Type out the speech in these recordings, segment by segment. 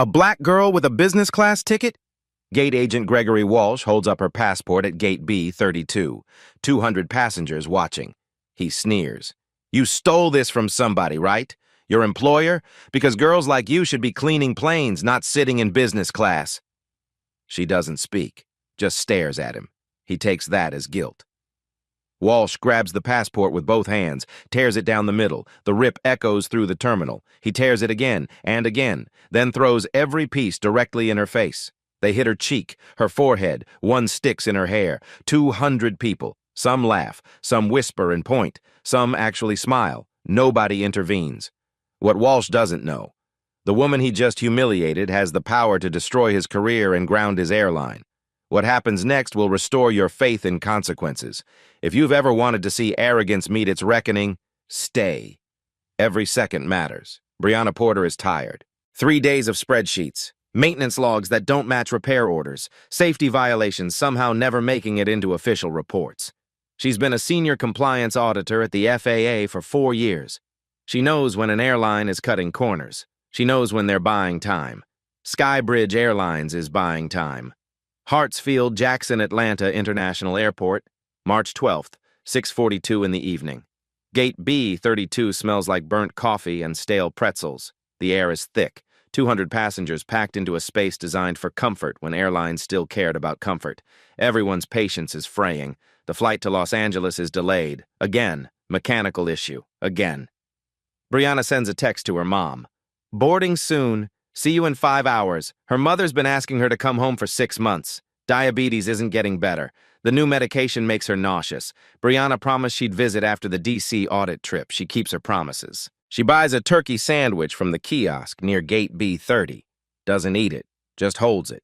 A black girl with a business class ticket? Gate agent Gregory Walsh holds up her passport at gate B32. 200 passengers watching. He sneers. You stole this from somebody, right? Your employer? Because girls like you should be cleaning planes, not sitting in business class. She doesn't speak, just stares at him. He takes that as guilt. Walsh grabs the passport with both hands, tears it down the middle. The rip echoes through the terminal. He tears it again and again, then throws every piece directly in her face. They hit her cheek, her forehead, one sticks in her hair. 200 people. Some laugh, some whisper and point, some actually smile. Nobody intervenes. What Walsh doesn't know, the woman he just humiliated has the power to destroy his career and ground his airline. What happens next will restore your faith in consequences. If you've ever wanted to see arrogance meet its reckoning, stay. Every second matters. Brianna Porter is tired. 3 days of spreadsheets, maintenance logs that don't match repair orders, safety violations somehow never making it into official reports. She's been a senior compliance auditor at the FAA for 4 years. She knows when an airline is cutting corners. She knows when they're buying time. Skybridge Airlines is buying time. Hartsfield Jackson Atlanta International Airport, March 12th, 6:42 in the evening. Gate B32 smells like burnt coffee and stale pretzels. The air is thick. 200 passengers packed into a space designed for comfort when airlines still cared about comfort. Everyone's patience is fraying. The flight to Los Angeles is delayed. Again. Mechanical issue. Again. Brianna sends a text to her mom. Boarding soon. See you in 5 hours. Her mother's been asking her to come home for 6 months. Diabetes isn't getting better. The new medication makes her nauseous. Brianna promised she'd visit after the DC audit trip. She keeps her promises. She buys a turkey sandwich from the kiosk near gate B30. Doesn't eat it, just holds it.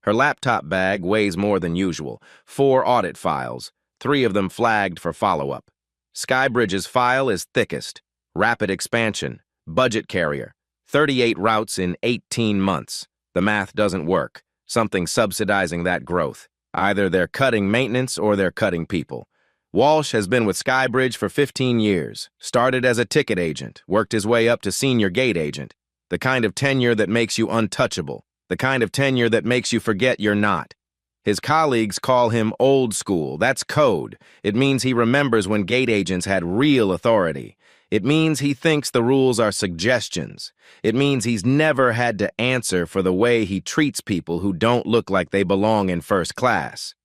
Her laptop bag weighs more than usual. 4 audit files, 3 of them flagged for follow-up. Skybridge's file is thickest. Rapid expansion, budget carrier. 38 routes in 18 months. The math doesn't work. Something's subsidizing that growth. Either they're cutting maintenance or they're cutting people. Walsh has been with Skybridge for 15 years. Started as a ticket agent, worked his way up to senior gate agent. The kind of tenure that makes you untouchable. The kind of tenure that makes you forget you're not. His colleagues call him old school. That's code. It means he remembers when gate agents had real authority. It means he thinks the rules are suggestions. It means he's never had to answer for the way he treats people who don't look like they belong in first class.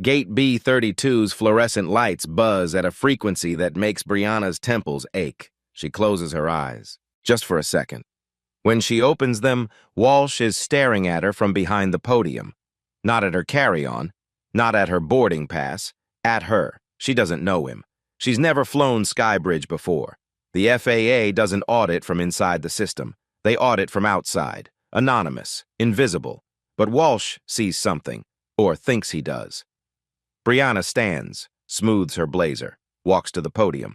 Gate B32's fluorescent lights buzz at a frequency that makes Brianna's temples ache. She closes her eyes, just for a second. When she opens them, Walsh is staring at her from behind the podium. Not at her carry-on, not at her boarding pass, at her. She doesn't know him. She's never flown Skybridge before. The FAA doesn't audit from inside the system. They audit from outside, anonymous, invisible. But Walsh sees something, or thinks he does. Brianna stands, smooths her blazer, walks to the podium.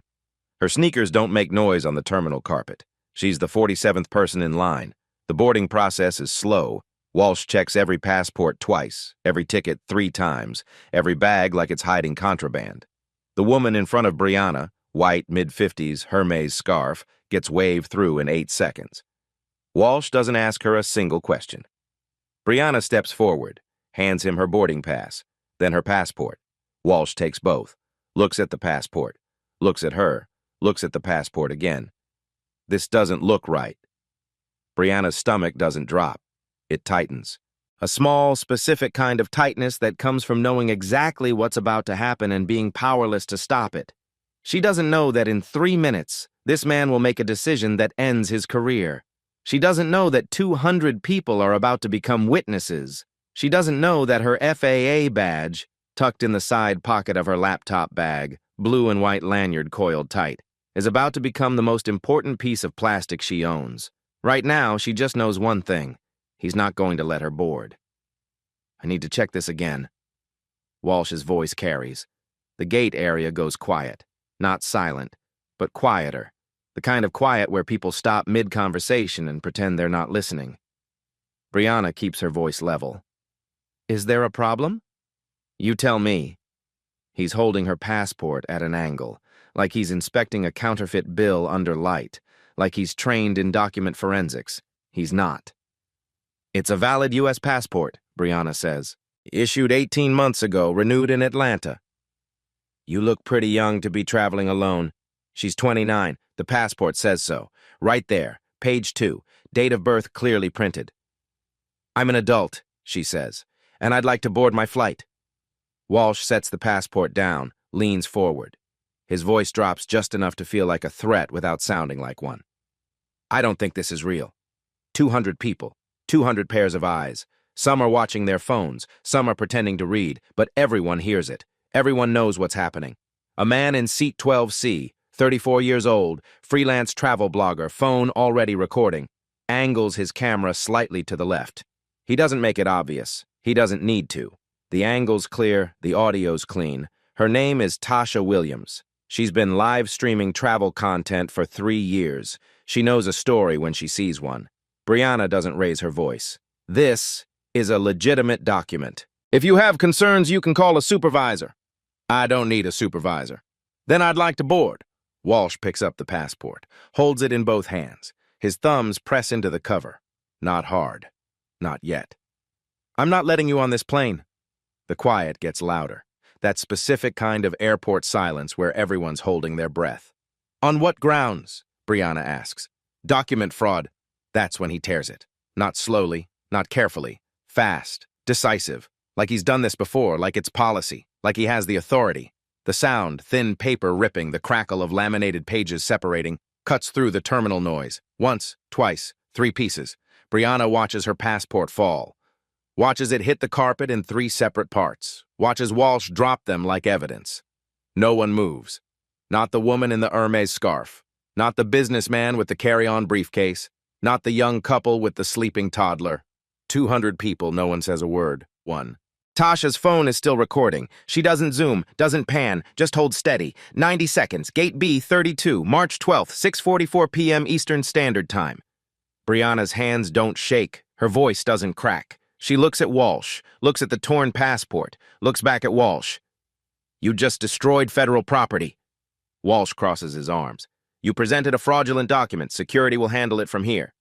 Her sneakers don't make noise on the terminal carpet. She's the 47th person in line. The boarding process is slow. Walsh checks every passport twice, every ticket 3 times, every bag like it's hiding contraband. The woman in front of Brianna, white, mid-50s, Hermes scarf, gets waved through in 8 seconds. Walsh doesn't ask her a single question. Brianna steps forward, hands him her boarding pass, then her passport. Walsh takes both, looks at the passport, looks at her, looks at the passport again. This doesn't look right. Brianna's stomach doesn't drop. It tightens. A small, specific kind of tightness that comes from knowing exactly what's about to happen and being powerless to stop it. She doesn't know that in 3 minutes, this man will make a decision that ends his career. She doesn't know that 200 people are about to become witnesses. She doesn't know that her FAA badge, tucked in the side pocket of her laptop bag, blue and white lanyard coiled tight, is about to become the most important piece of plastic she owns. Right now, she just knows one thing. He's not going to let her board. I need to check this again. Walsh's voice carries. The gate area goes quiet. Not silent, but quieter. The kind of quiet where people stop mid-conversation and pretend they're not listening. Brianna keeps her voice level. Is there a problem? You tell me. He's holding her passport at an angle, like he's inspecting a counterfeit bill under light, like he's trained in document forensics. He's not. It's a valid U.S. passport, Brianna says. Issued 18 months ago, renewed in Atlanta. You look pretty young to be traveling alone. She's 29. The passport says so. Right there, page 2, date of birth clearly printed. I'm an adult, she says, and I'd like to board my flight. Walsh sets the passport down, leans forward. His voice drops just enough to feel like a threat without sounding like one. I don't think this is real. 200 people, 200 pairs of eyes. Some are watching their phones, some are pretending to read, but everyone hears it. Everyone knows what's happening. A man in seat 12C, 34 years old, freelance travel blogger, phone already recording, angles his camera slightly to the left. He doesn't make it obvious. He doesn't need to. The angle's clear, the audio's clean. Her name is Tasha Williams. She's been live streaming travel content for 3 years. She knows a story when she sees one. Brianna doesn't raise her voice. This is a legitimate document. If you have concerns, you can call a supervisor. I don't need a supervisor. Then I'd like to board. Walsh picks up the passport, holds it in both hands. His thumbs press into the cover. Not hard. Not yet. I'm not letting you on this plane. The quiet gets louder. That specific kind of airport silence where everyone's holding their breath. On what grounds? Brianna asks. Document fraud. That's when he tears it. Not slowly, not carefully. Fast, decisive. Like he's done this before, like it's policy, like he has the authority. The sound, thin paper ripping, the crackle of laminated pages separating, cuts through the terminal noise. Once, twice, 3 pieces. Brianna watches her passport fall. Watches it hit the carpet in 3 separate parts. Watches Walsh drop them like evidence. No one moves. Not the woman in the Hermes scarf. Not the businessman with the carry-on briefcase. Not the young couple with the sleeping toddler. 200 people, no one says a word. 1. Tasha's phone is still recording. She doesn't zoom, doesn't pan, just holds steady. 90 seconds, gate B 32, March 12th, 6:44 p.m. Eastern Standard Time. Brianna's hands don't shake. Her voice doesn't crack. She looks at Walsh, looks at the torn passport, looks back at Walsh. You just destroyed federal property. Walsh crosses his arms. You presented a fraudulent document. Security will handle it from here.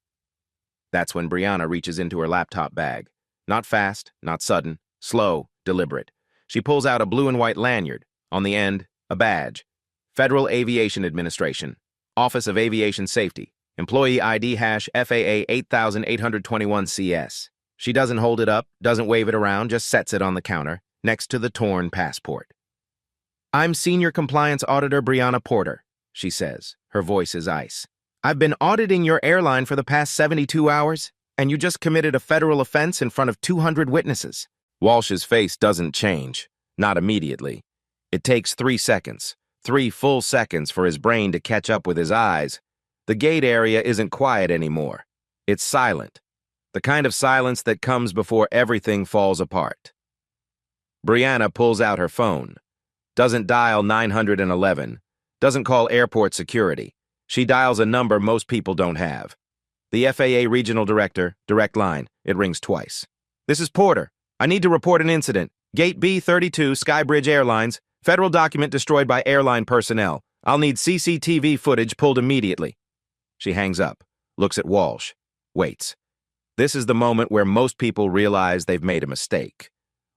That's when Brianna reaches into her laptop bag. Not fast, not sudden, slow, deliberate. She pulls out a blue and white lanyard. On the end, a badge. Federal Aviation Administration. Office of Aviation Safety. Employee ID hash FAA 8821CS. She doesn't hold it up, doesn't wave it around, just sets it on the counter, next to the torn passport. I'm Senior Compliance Auditor Brianna Porter, she says. Her voice is ice. I've been auditing your airline for the past 72 hours, and you just committed a federal offense in front of 200 witnesses. Walsh's face doesn't change, not immediately. It takes 3 seconds, 3 full seconds for his brain to catch up with his eyes. The gate area isn't quiet anymore. It's silent. The kind of silence that comes before everything falls apart. Brianna pulls out her phone. Doesn't dial 911. Doesn't call airport security. She dials a number most people don't have. The FAA Regional Director, direct line. It rings twice. This is Porter. I need to report an incident. Gate B32, Skybridge Airlines. Federal document destroyed by airline personnel. I'll need CCTV footage pulled immediately. She hangs up, looks at Walsh, waits. This is the moment where most people realize they've made a mistake.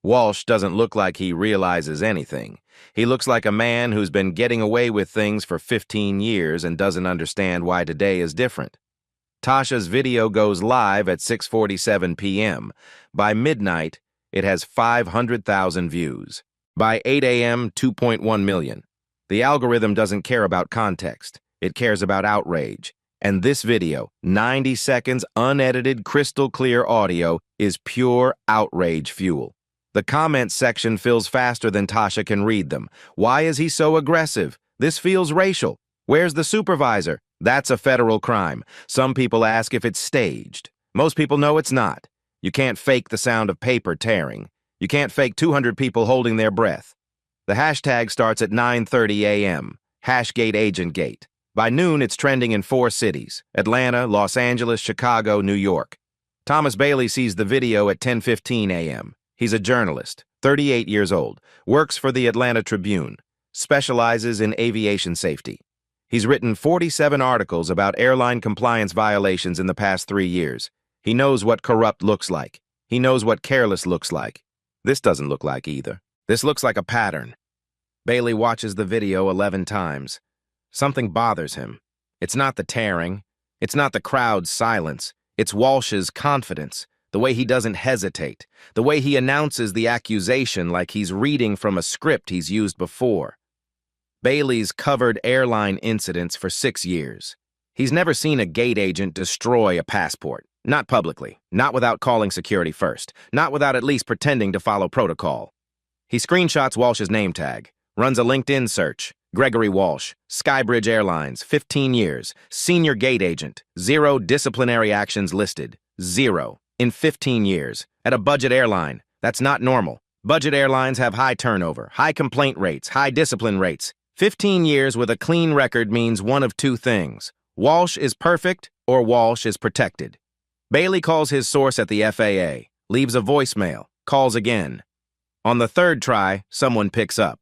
Walsh doesn't look like he realizes anything. He looks like a man who's been getting away with things for 15 years and doesn't understand why today is different. Tasha's video goes live at 6:47 p.m. By midnight, it has 500,000 views. By 8 a.m., 2.1 million. The algorithm doesn't care about context. It cares about outrage. And this video, 90 seconds, unedited, crystal clear audio, is pure outrage fuel. The comment section fills faster than Tasha can read them. Why is he so aggressive? This feels racial. Where's the supervisor? That's a federal crime. Some people ask if it's staged. Most people know it's not. You can't fake the sound of paper tearing. You can't fake 200 people holding their breath. The hashtag starts at 9:30 a.m. Hashgate Agent Gate. By noon, it's trending in 4 cities: Atlanta, Los Angeles, Chicago, New York. Thomas Bailey sees the video at 10:15 a.m. He's a journalist, 38 years old, works for the Atlanta Tribune, specializes in aviation safety. He's written 47 articles about airline compliance violations in the past 3 years. He knows what corrupt looks like. He knows what careless looks like. This doesn't look like either. This looks like a pattern. Bailey watches the video 11 times. Something bothers him. It's not the tearing. It's not the crowd's silence. It's Walsh's confidence, the way he doesn't hesitate, the way he announces the accusation like he's reading from a script he's used before. Bailey's covered airline incidents for 6 years. He's never seen a gate agent destroy a passport. Not publicly, not without calling security first, not without at least pretending to follow protocol. He screenshots Walsh's name tag, runs a LinkedIn search. Gregory Walsh, Skybridge Airlines, 15 years, senior gate agent, 0 disciplinary actions listed, 0, in 15 years, at a budget airline. That's not normal. Budget airlines have high turnover, high complaint rates, high discipline rates. 15 years with a clean record means one of two things. Walsh is perfect or Walsh is protected. Bailey calls his source at the FAA, leaves a voicemail, calls again. On the third try, someone picks up.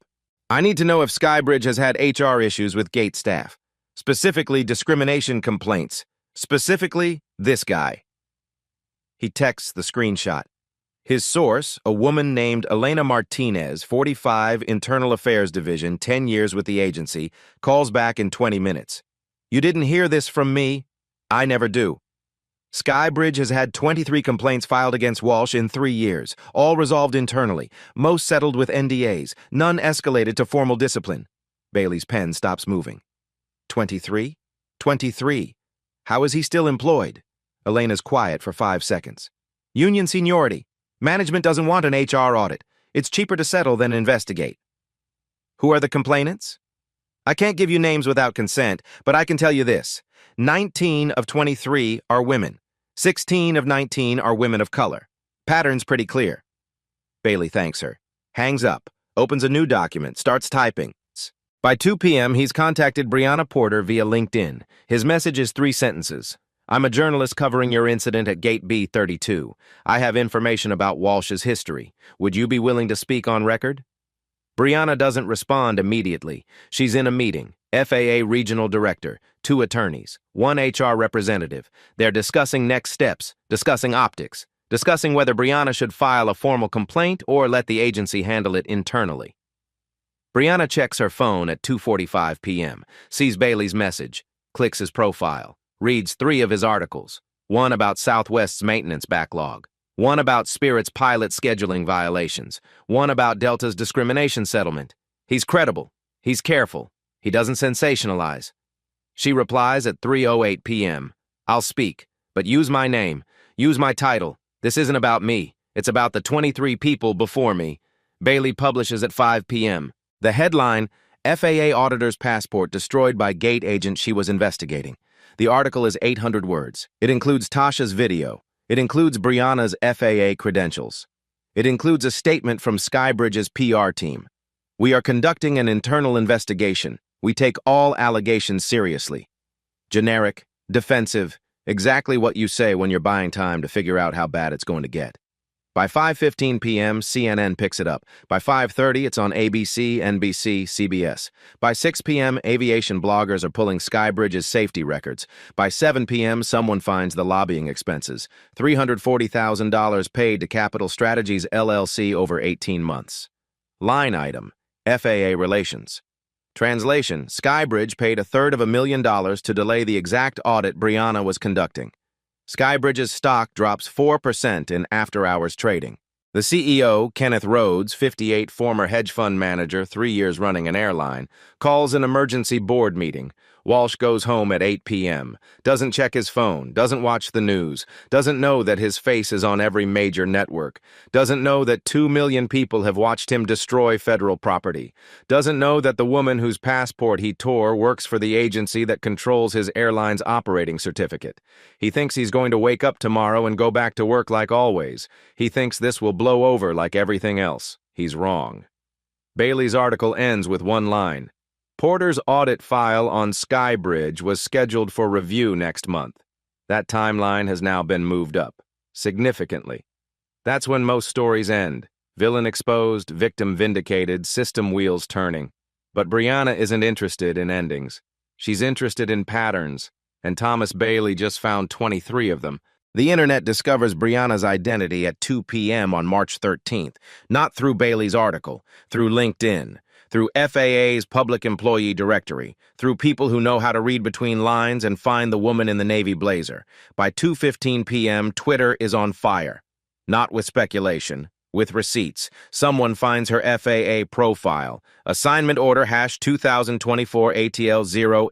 I need to know if Skybridge has had HR issues with gate staff, specifically discrimination complaints, specifically this guy. He texts the screenshot. His source, a woman named Elena Martinez, 45, Internal Affairs Division, 10 years with the agency, calls back in 20 minutes. You didn't hear this from me? I never do. Skybridge has had 23 complaints filed against Walsh in 3 years, all resolved internally, most settled with NDAs, none escalated to formal discipline. Bailey's pen stops moving. 23? 23. How is he still employed? Elena's quiet for 5 seconds. Union seniority. Management doesn't want an HR audit. It's cheaper to settle than investigate. Who are the complainants? I can't give you names without consent, but I can tell you this. 19 of 23 are women. 16 of 19 are women of color. Pattern's pretty clear. Bailey thanks her, hangs up, opens a new document, starts typing. By 2 p.m., he's contacted Brianna Porter via LinkedIn. His message is 3 sentences. I'm a journalist covering your incident at Gate B 32. I have information about Walsh's history. Would you be willing to speak on record? Brianna doesn't respond immediately. She's in a meeting. FAA Regional Director, 2 attorneys, 1 HR representative. They're discussing next steps, discussing optics, discussing whether Brianna should file a formal complaint or let the agency handle it internally. Brianna checks her phone at 2:45 p.m., sees Bailey's message, clicks his profile, reads 3 of his articles, 1 about Southwest's maintenance backlog, 1 about Spirit's pilot scheduling violations, 1 about Delta's discrimination settlement. He's credible. He's careful. He doesn't sensationalize. She replies at 3:08 p.m. I'll speak, but use my name. Use my title. This isn't about me. It's about the 23 people before me. Bailey publishes at 5 p.m. The headline, FAA Auditor's Passport Destroyed by Gate Agent She Was Investigating. The article is 800 words. It includes Tasha's video. It includes Brianna's FAA credentials. It includes a statement from Skybridge's PR team. We are conducting an internal investigation. We take all allegations seriously. Generic, defensive, exactly what you say when you're buying time to figure out how bad it's going to get. By 5:15 p.m., CNN picks it up. By 5:30, it's on ABC, NBC, CBS. By 6 p.m., aviation bloggers are pulling Skybridge's safety records. By 7 p.m., someone finds the lobbying expenses. $340,000 paid to Capital Strategies LLC over 18 months. Line item, FAA Relations. Translation, Skybridge paid $250,000 to delay the exact audit Brianna was conducting. Skybridge's stock drops 4% in after-hours trading. The CEO, Kenneth Rhodes, 58, former hedge fund manager, 3 years running an airline, calls an emergency board meeting. Walsh goes home at 8 p.m., doesn't check his phone, doesn't watch the news, doesn't know that his face is on every major network, doesn't know that 2 million people have watched him destroy federal property, doesn't know that the woman whose passport he tore works for the agency that controls his airline's operating certificate. He thinks he's going to wake up tomorrow and go back to work like always. He thinks this will blow over like everything else. He's wrong. Bailey's article ends with one line. Porter's audit file on Skybridge was scheduled for review next month. That timeline has now been moved up, significantly. That's when most stories end. Villain exposed, victim vindicated, system wheels turning. But Brianna isn't interested in endings. She's interested in patterns, and Thomas Bailey just found 23 of them. The internet discovers Brianna's identity at 2 p.m. on March 13th, not through Bailey's article, through LinkedIn, through FAA's Public Employee Directory, through people who know how to read between lines and find the woman in the navy blazer. By 2:15 p.m., Twitter is on fire. Not with speculation, with receipts. Someone finds her FAA profile. Assignment order hash 2024 ATL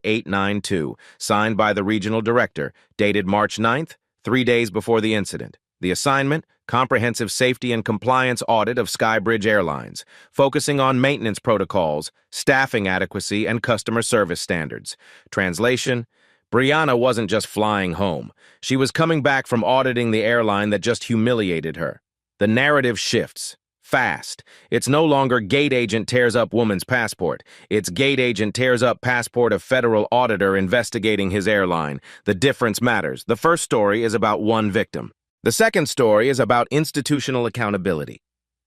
0892, signed by the regional director, dated March 9th, 3 days before the incident. The assignment, comprehensive safety and compliance audit of Skybridge Airlines, focusing on maintenance protocols, staffing adequacy, and customer service standards. Translation: Brianna wasn't just flying home. She was coming back from auditing the airline that just humiliated her. The narrative shifts. Fast. It's no longer gate agent tears up woman's passport. It's gate agent tears up passport of federal auditor investigating his airline. The difference matters. The first story is about one victim. The second story is about institutional accountability.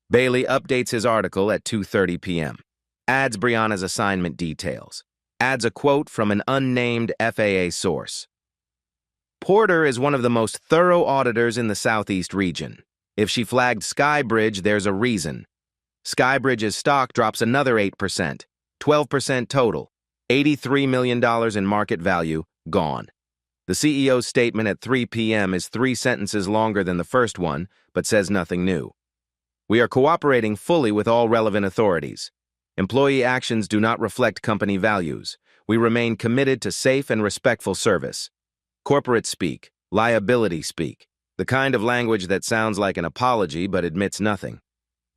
Bailey updates his article at 2:30 p.m. Adds Brianna's assignment details. Adds a quote from an unnamed FAA source. Porter is one of the most thorough auditors in the Southeast region. If she flagged Skybridge, there's a reason. Skybridge's stock drops another 8%, 12% total, $83 million in market value, gone. The CEO's statement at 3 p.m. is 3 sentences longer than the first one, but says nothing new. We are cooperating fully with all relevant authorities. Employee actions do not reflect company values. We remain committed to safe and respectful service. Corporate speak, liability speak. The kind of language that sounds like an apology but admits nothing.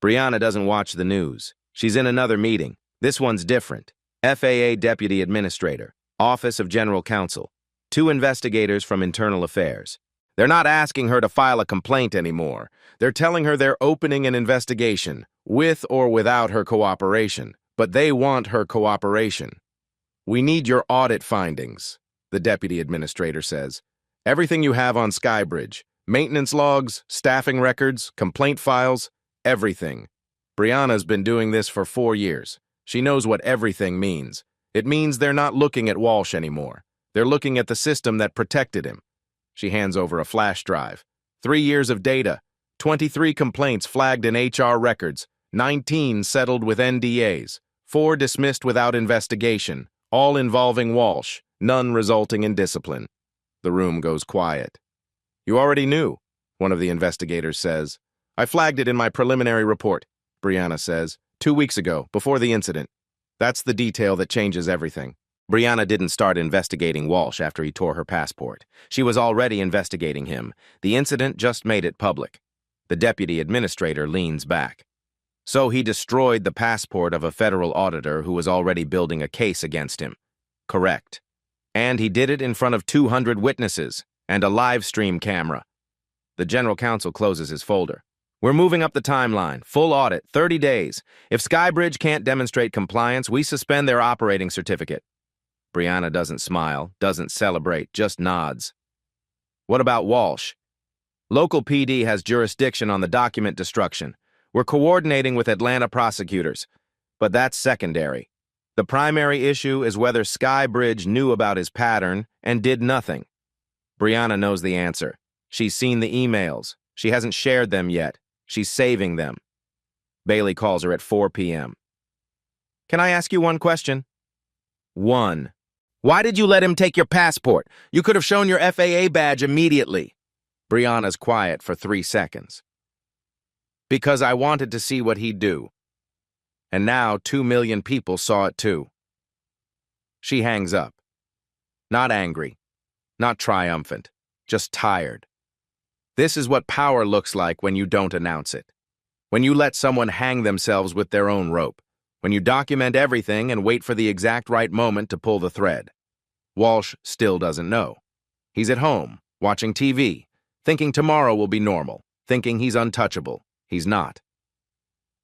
Brianna doesn't watch the news. She's in another meeting. This one's different. FAA Deputy Administrator, Office of General Counsel, 2 investigators from Internal Affairs. They're not asking her to file a complaint anymore. They're telling her they're opening an investigation, with or without her cooperation. But they want her cooperation. We need your audit findings, the Deputy Administrator says. Everything you have on Skybridge. Maintenance logs, staffing records, complaint files, everything. Brianna's been doing this for 4 years. She knows what everything means. It means they're not looking at Walsh anymore. They're looking at the system that protected him. She hands over a flash drive. 3 years of data, 23 complaints flagged in HR records, 19 settled with NDAs, 4 dismissed without investigation, all involving Walsh, none resulting in discipline. The room goes quiet. You already knew, one of the investigators says. I flagged it in my preliminary report, Brianna says, 2 weeks ago, before the incident. That's the detail that changes everything. Brianna didn't start investigating Walsh after he tore her passport. She was already investigating him. The incident just made it public. The deputy administrator leans back. So he destroyed the passport of a federal auditor who was already building a case against him. Correct. And he did it in front of 200 witnesses and a live stream camera. The general counsel closes his folder. We're moving up the timeline. Full audit, 30 days. If Skybridge can't demonstrate compliance, we suspend their operating certificate. Brianna doesn't smile, doesn't celebrate, just nods. What about Walsh? Local PD has jurisdiction on the document destruction. We're coordinating with Atlanta prosecutors, but that's secondary. The primary issue is whether Skybridge knew about his pattern and did nothing. Brianna knows the answer. She's seen the emails. She hasn't shared them yet. She's saving them. Bailey calls her at 4 p.m. Can I ask you one question? 1. Why did you let him take your passport? You could have shown your FAA badge immediately. Brianna's quiet for 3 seconds. Because I wanted to see what he'd do. And now 2 million people saw it too. She hangs up. Not angry. Not triumphant. Just tired. This is what power looks like when you don't announce it. When you let someone hang themselves with their own rope. When you document everything and wait for the exact right moment to pull the thread. Walsh still doesn't know. He's at home, watching TV, thinking tomorrow will be normal, thinking he's untouchable. He's not.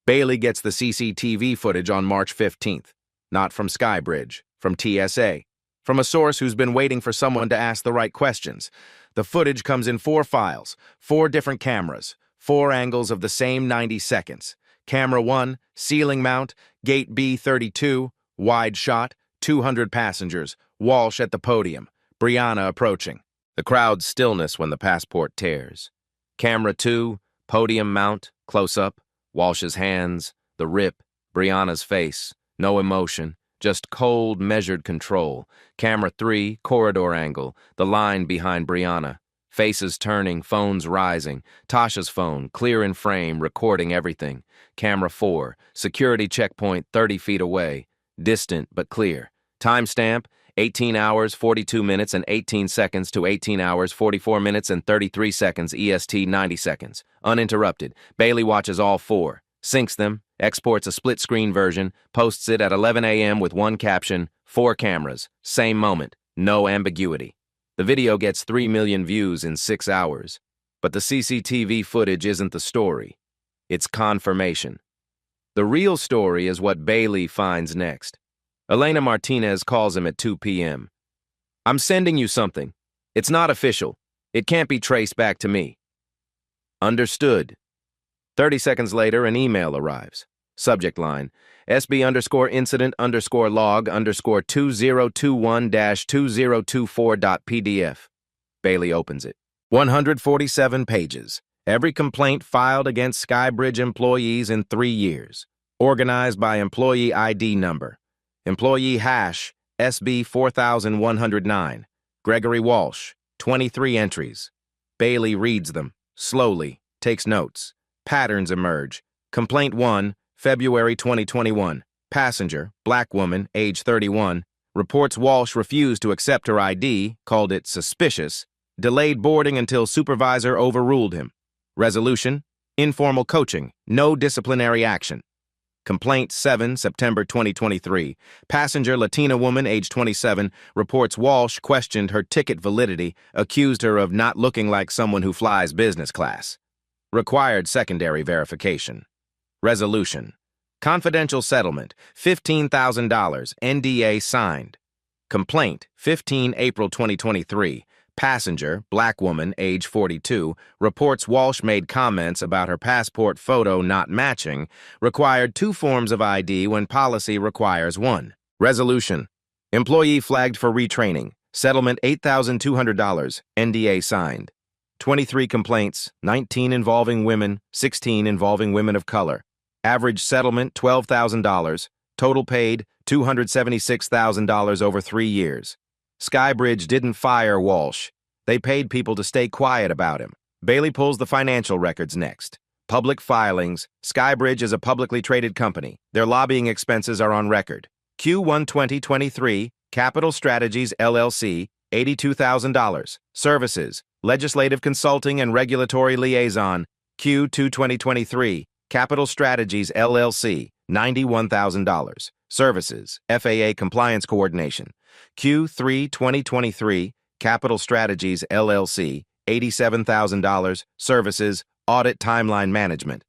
Bailey gets the CCTV footage on March 15th. Not from Skybridge, from TSA. From a source who's been waiting for someone to ask the right questions. The footage comes in 4 files, 4 different cameras, 4 angles of the same 90 seconds. Camera 1, ceiling mount, gate B32, wide shot, 200 passengers, Walsh at the podium, Brianna approaching. The crowd's stillness when the passport tears. Camera 2, podium mount, close-up, Walsh's hands, the rip, Brianna's face, no emotion, just cold, measured control. Camera 3, corridor angle, the line behind Brianna. Faces turning, phones rising. Tasha's phone, clear in frame, recording everything. Camera 4, security checkpoint 30 feet away. Distant but clear. Timestamp, 18 hours, 42 minutes and 18 seconds to 18 hours, 44 minutes and 33 seconds, EST 90 seconds. Uninterrupted. Bailey watches all 4, syncs them, exports a split-screen version, posts it at 11 a.m. with one caption, 4 cameras, same moment, no ambiguity. The video gets 3 million views in 6 hours. But the CCTV footage isn't the story. It's confirmation. The real story is what Bailey finds next. Elena Martinez calls him at 2 p.m. "I'm sending you something. It's not official. It can't be traced back to me." Understood. 30 seconds later, an email arrives. Subject line, SB_incident_log_2021-2024.pdf. Bailey opens it. 147 pages. Every complaint filed against Skybridge employees in 3 years. Organized by employee ID number. Employee hash, SB 4109. Gregory Walsh, 23 entries. Bailey reads them, slowly, takes notes. Patterns emerge. Complaint 1, February 2021. Passenger, black woman, age 31, reports Walsh refused to accept her ID, called it suspicious, delayed boarding until supervisor overruled him. Resolution, informal coaching, no disciplinary action. Complaint 7, September 2023. Passenger, Latina woman, age 27, reports Walsh questioned her ticket validity, accused her of not looking like someone who flies business class. Required secondary verification. Resolution. Confidential settlement, $15,000, NDA signed. Complaint, 15 April 2023. Passenger, black woman, age 42, reports Walsh made comments about her passport photo not matching, required 2 forms of ID when policy requires 1. Resolution. Employee flagged for retraining. Settlement $8,200, NDA signed. 23 complaints, 19 involving women, 16 involving women of color. Average settlement $12,000. Total paid $276,000 over 3 years. Skybridge didn't fire Walsh. They paid people to stay quiet about him. Bailey pulls the financial records next. Public filings. Skybridge is a publicly traded company. Their lobbying expenses are on record. Q1 2023, Capital Strategies LLC, $82,000. Services, Legislative Consulting and Regulatory Liaison. Q2 2023, Capital Strategies LLC, $91,000. Services, FAA Compliance Coordination. Q3 2023, Capital Strategies LLC, $87,000. Services, Audit Timeline Management.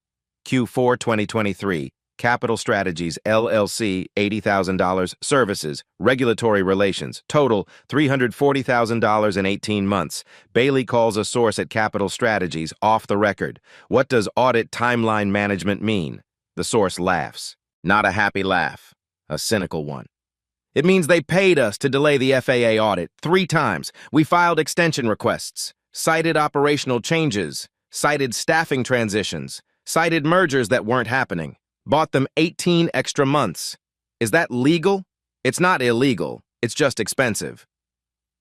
Q4 2023, Capital Strategies LLC, $80,000. Services, Regulatory Relations. Total, $340,000 in 18 months. Bailey calls a source at Capital Strategies off the record. What does Audit Timeline Management mean? The source laughs. Not a happy laugh, a cynical one. It means they paid us to delay the FAA audit 3 times. We filed extension requests, cited operational changes, cited staffing transitions, cited mergers that weren't happening, bought them 18 extra months. Is that legal? It's not illegal. It's just expensive.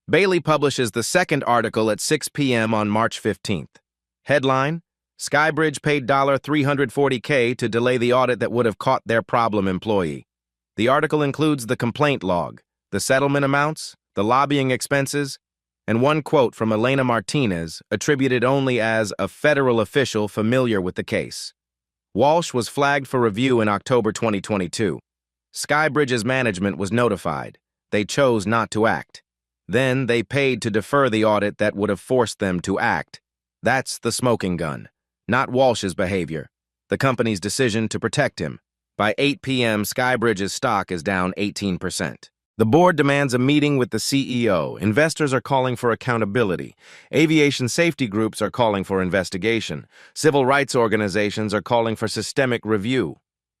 Bailey publishes the second article at 6 p.m. on March 15th. Headline, Skybridge paid $340K to delay the audit that would have caught their problem employee. The article includes the complaint log, the settlement amounts, the lobbying expenses, and one quote from Elena Martinez, attributed only as a federal official familiar with the case. Walsh was flagged for review in October 2022. Skybridge's management was notified. They chose not to act. Then they paid to defer the audit that would have forced them to act. That's the smoking gun, not Walsh's behavior, the company's decision to protect him. By 8 p.m., Skybridge's stock is down 18%. The board demands a meeting with the CEO. Investors are calling for accountability. Aviation safety groups are calling for investigation. Civil rights organizations are calling for systemic review.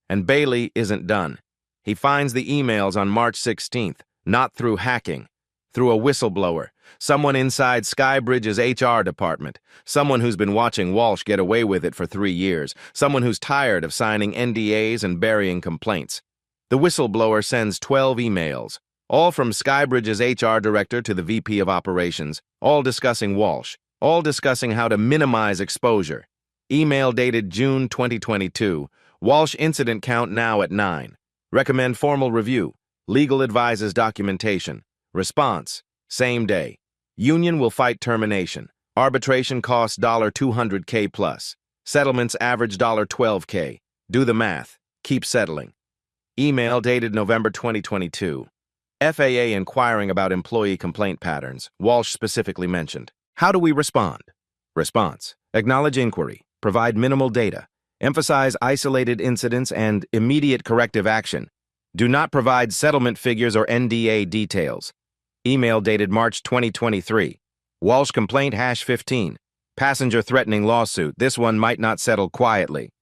And Bailey isn't done. He finds the emails on March 16th, not through hacking, through a whistleblower. Someone inside Skybridge's HR department. Someone who's been watching Walsh get away with it for 3 years. Someone who's tired of signing NDAs and burying complaints. The whistleblower sends 12 emails, all from Skybridge's HR director to the VP of operations, all discussing Walsh, all discussing how to minimize exposure. Email dated June 2022. Walsh incident count now at 9. Recommend formal review. Legal advises documentation. Response, same day. Union will fight termination. Arbitration costs $200K plus. Settlements average $12K. Do the math. Keep settling. Email dated November 2022. FAA inquiring about employee complaint patterns. Walsh specifically mentioned. How do we respond? Response, acknowledge inquiry. Provide minimal data. Emphasize isolated incidents and immediate corrective action. Do not provide settlement figures or NDA details. Email dated March 2023. Walsh complaint #15. Passenger threatening lawsuit. This one might not settle quietly.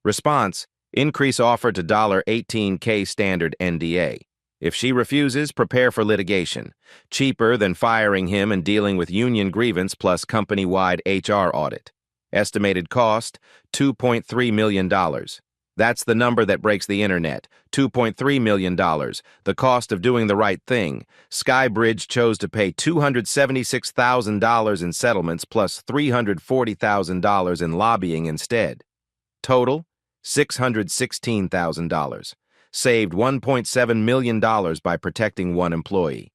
Response, increase offer to $18K standard NDA. If she refuses, prepare for litigation. Cheaper than firing him and dealing with union grievance plus company-wide HR audit. Estimated cost, $2.3 million. That's the number that breaks the internet. $2.3 million, the cost of doing the right thing. Skybridge chose to pay $276,000 in settlements plus $340,000 in lobbying instead. Total, $616,000. Saved $1.7 million by protecting one employee.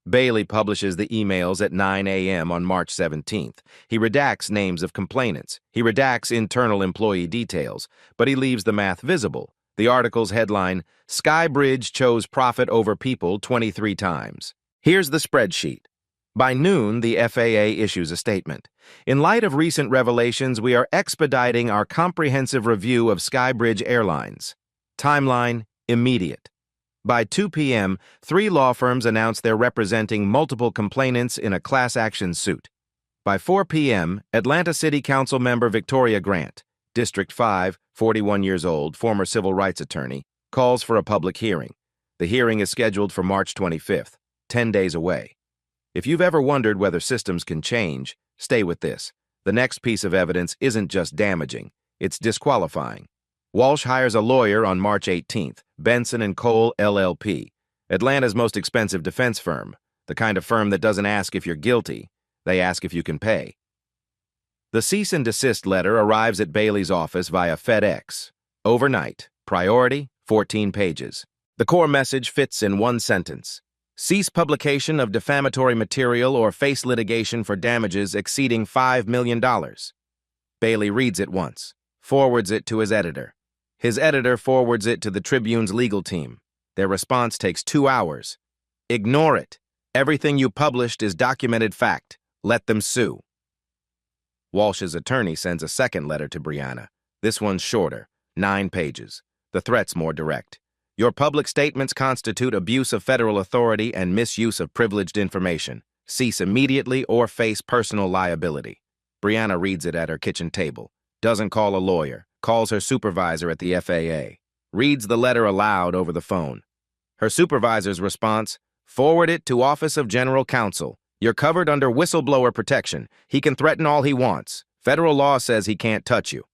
Bailey publishes the emails at 9 a.m. on March 17th. He redacts names of complainants. He redacts internal employee details, but he leaves the math visible. The article's headline, Skybridge chose profit over people 23 times. Here's the spreadsheet. By noon, the FAA issues a statement. In light of recent revelations, we are expediting our comprehensive review of Skybridge Airlines. Timeline, immediate. By 2 p.m., 3 law firms announced they're representing multiple complainants in a class action suit. By 4 p.m., Atlanta City Council member Victoria Grant, District 5, 41 years old, former civil rights attorney, calls for a public hearing. The hearing is scheduled for March 25th, 10 days away. If you've ever wondered whether systems can change, stay with this. The next piece of evidence isn't just damaging, it's disqualifying. Walsh hires a lawyer on March 18th, Benson & Cole, LLP, Atlanta's most expensive defense firm, the kind of firm that doesn't ask if you're guilty, they ask if you can pay. The cease and desist letter arrives at Bailey's office via FedEx. Overnight, priority, 14 pages. The core message fits in one sentence. Cease publication of defamatory material or face litigation for damages exceeding $5 million. Bailey reads it once, forwards it to his editor. His editor forwards it to the Tribune's legal team. Their response takes 2 hours. Ignore it. Everything you published is documented fact. Let them sue. Walsh's attorney sends a second letter to Brianna. This one's shorter, 9 pages. The threat's more direct. Your public statements constitute abuse of federal authority and misuse of privileged information. Cease immediately or face personal liability. Brianna reads it at her kitchen table. Doesn't call a lawyer. Calls her supervisor at the FAA. Reads the letter aloud over the phone. Her supervisor's response, forward it to Office of General Counsel. You're covered under whistleblower protection. He can threaten all he wants. Federal law says he can't touch you.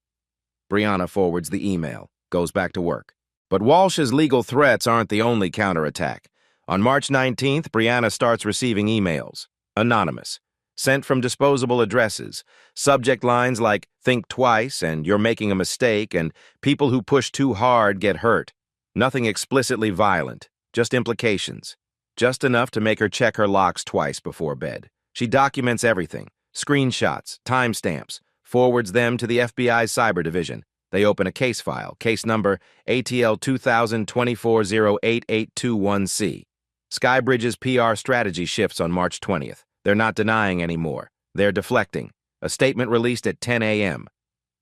Brianna forwards the email. Goes back to work. But Walsh's legal threats aren't the only counterattack. On March 19th, Brianna starts receiving emails. Anonymous. Sent from disposable addresses. Subject lines like, think twice, and you're making a mistake, and people who push too hard get hurt. Nothing explicitly violent, just implications. Just enough to make her check her locks twice before bed. She documents everything. Screenshots, timestamps, forwards them to the FBI's cyber division. They open a case file, case number ATL 2000-2408-821C. Skybridge's PR strategy shifts on March 20th. They're not denying anymore. They're deflecting. A statement released at 10 a.m.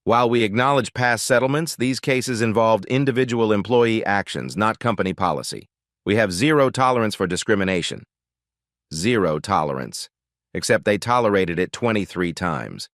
While we acknowledge past settlements, these cases involved individual employee actions, not company policy. We have zero tolerance for discrimination. Zero tolerance. Except they tolerated it 23 times.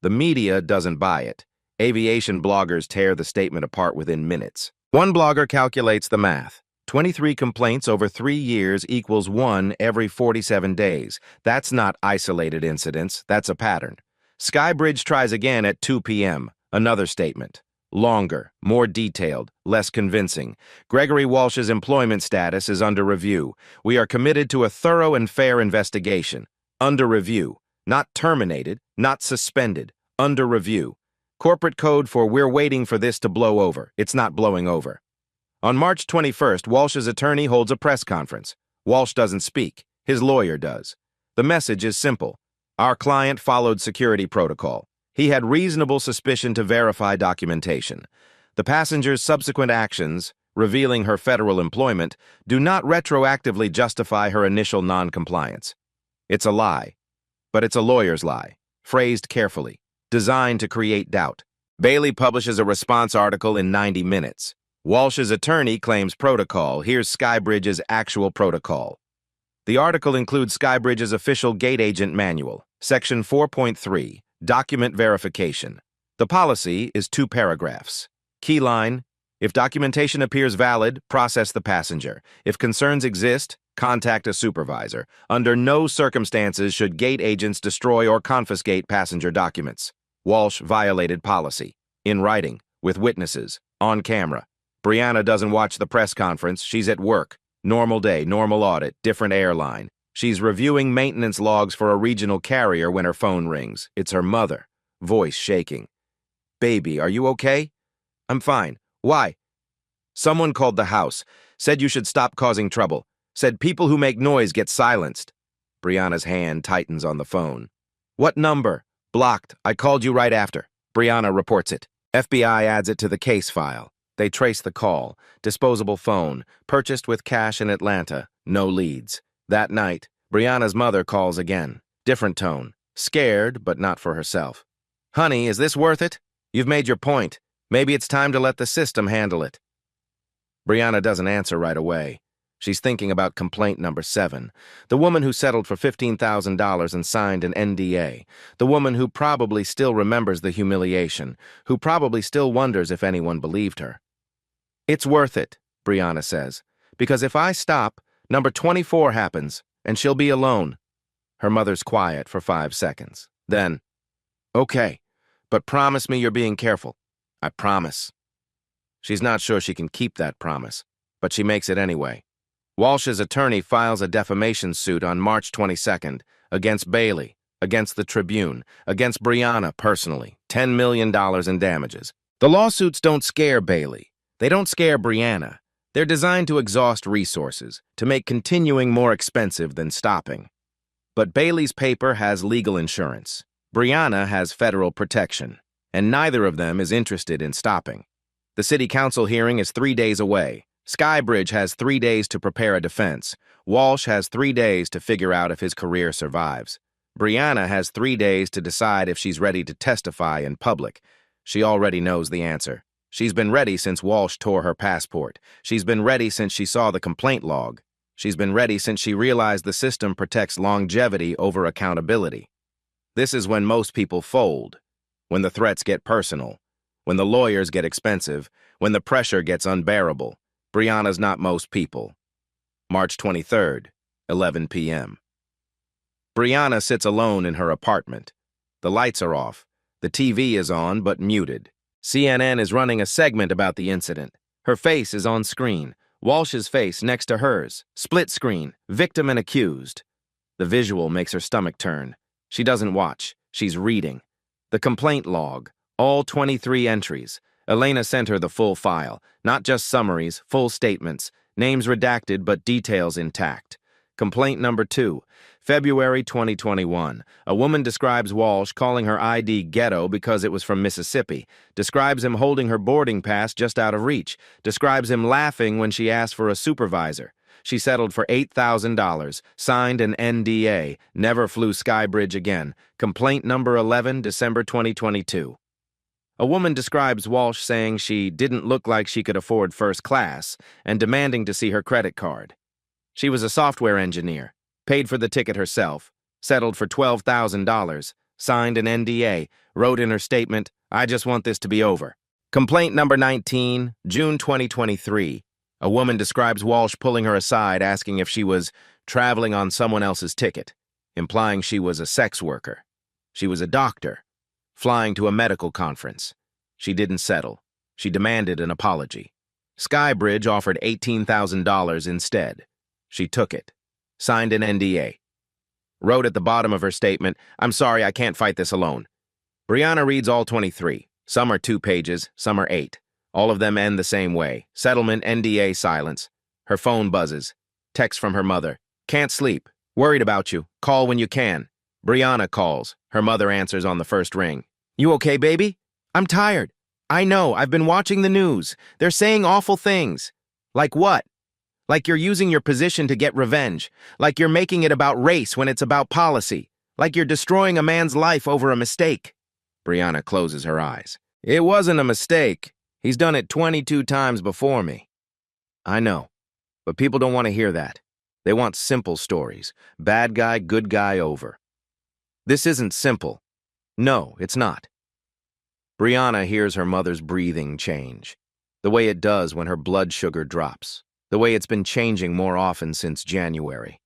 The media doesn't buy it. Aviation bloggers tear the statement apart within minutes. One blogger calculates the math. 23 complaints over 3 years equals 1 every 47 days. That's not isolated incidents, that's a pattern. Skybridge tries again at 2 p.m. Another statement. Longer, more detailed, less convincing. Gregory Walsh's employment status is under review. We are committed to a thorough and fair investigation. Under review. Not terminated, not suspended. Under review. Corporate code for we're waiting for this to blow over. It's not blowing over. On March 21st, Walsh's attorney holds a press conference. Walsh doesn't speak. His lawyer does. The message is simple. Our client followed security protocol. He had reasonable suspicion to verify documentation. The passenger's subsequent actions, revealing her federal employment, do not retroactively justify her initial non-compliance. It's a lie. But it's a lawyer's lie, phrased carefully, designed to create doubt. Bailey publishes a response article in 90 minutes. Walsh's attorney claims protocol. Here's Skybridge's actual protocol. The article includes Skybridge's official gate agent manual, Section 4.3, Document Verification. The policy is 2 paragraphs. Key line, if documentation appears valid, process the passenger. If concerns exist, contact a supervisor. Under no circumstances should gate agents destroy or confiscate passenger documents. Walsh violated policy. In writing, with witnesses, on camera. Brianna doesn't watch the press conference. She's at work. Normal day, normal audit, different airline. She's reviewing maintenance logs for a regional carrier when her phone rings. It's her mother, voice shaking. Baby, are you okay? I'm fine. Why? Someone called the house, said you should stop causing trouble, said people who make noise get silenced. Brianna's hand tightens on the phone. What number? Blocked. I called you right after. Brianna reports it. FBI adds it to the case file. They trace the call. Disposable phone. Purchased with cash in Atlanta. No leads. That night, Brianna's mother calls again. Different tone. Scared, but not for herself. Honey, is this worth it? You've made your point. Maybe it's time to let the system handle it. Brianna doesn't answer right away. She's thinking about complaint number 7. The woman who settled for $15,000 and signed an NDA. The woman who probably still remembers the humiliation. Who probably still wonders if anyone believed her. It's worth it, Brianna says, because if I stop, number 24 happens, and she'll be alone. Her mother's quiet for 5 seconds. Then, okay, but promise me you're being careful. I promise. She's not sure she can keep that promise, but she makes it anyway. Walsh's attorney files a defamation suit on March 22nd against Bailey, against the Tribune, against Brianna personally, $10 million in damages. The lawsuits don't scare Bailey. They don't scare Brianna. They're designed to exhaust resources, to make continuing more expensive than stopping. But Bailey's paper has legal insurance. Brianna has federal protection, and neither of them is interested in stopping. The city council hearing is 3 days away. Skybridge has 3 days to prepare a defense. Walsh has 3 days to figure out if his career survives. Brianna has 3 days to decide if she's ready to testify in public. She already knows the answer. She's been ready since Walsh tore her passport. She's been ready since she saw the complaint log. She's been ready since she realized the system protects longevity over accountability. This is when most people fold, when the threats get personal, when the lawyers get expensive, when the pressure gets unbearable. Brianna's not most people. March 23rd, 11 p.m. Brianna sits alone in her apartment. The lights are off. The TV is on, but muted. CNN is running a segment about the incident. Her face is on screen. Walsh's face next to hers. Split screen. Victim and accused. The visual makes her stomach turn. She doesn't watch. She's reading. The complaint log. All 23 entries. Elena sent her the full file. Not just summaries, full statements. Names redacted, but details intact. Complaint number 2. February 2021. A woman describes Walsh calling her ID ghetto because it was from Mississippi. Describes him holding her boarding pass just out of reach. Describes him laughing when she asked for a supervisor. She settled for $8,000, signed an NDA, never flew Skybridge again. Complaint number 11, December 2022. A woman describes Walsh saying she didn't look like she could afford first class and demanding to see her credit card. She was a software engineer, paid for the ticket herself, settled for $12,000, signed an NDA, wrote in her statement, "I just want this to be over." Complaint number 19, June 2023. A woman describes Walsh pulling her aside, asking if she was traveling on someone else's ticket, implying she was a sex worker. She was a doctor, flying to a medical conference. She didn't settle. She demanded an apology. Skybridge offered $18,000 instead. She took it, signed an NDA. Wrote at the bottom of her statement, "I'm sorry, I can't fight this alone." Brianna reads all 23. Some are 2 pages, some are 8. All of them end the same way. Settlement, NDA, silence. Her phone buzzes. Text from her mother. "Can't sleep. Worried about you. Call when you can." Brianna calls. Her mother answers on the first ring. "You okay, baby?" "I'm tired. I know, I've been watching the news. They're saying awful things." "Like what?" "Like you're using your position to get revenge. Like you're making it about race when it's about policy. Like you're destroying a man's life over a mistake." Brianna closes her eyes. "It wasn't a mistake. He's done it 22 times before me." "I know, but people don't want to hear that. They want simple stories. Bad guy, good guy, over." This isn't simple. No, it's not. Brianna hears her mother's breathing change, the way it does when her blood sugar drops, the way it's been changing more often since January.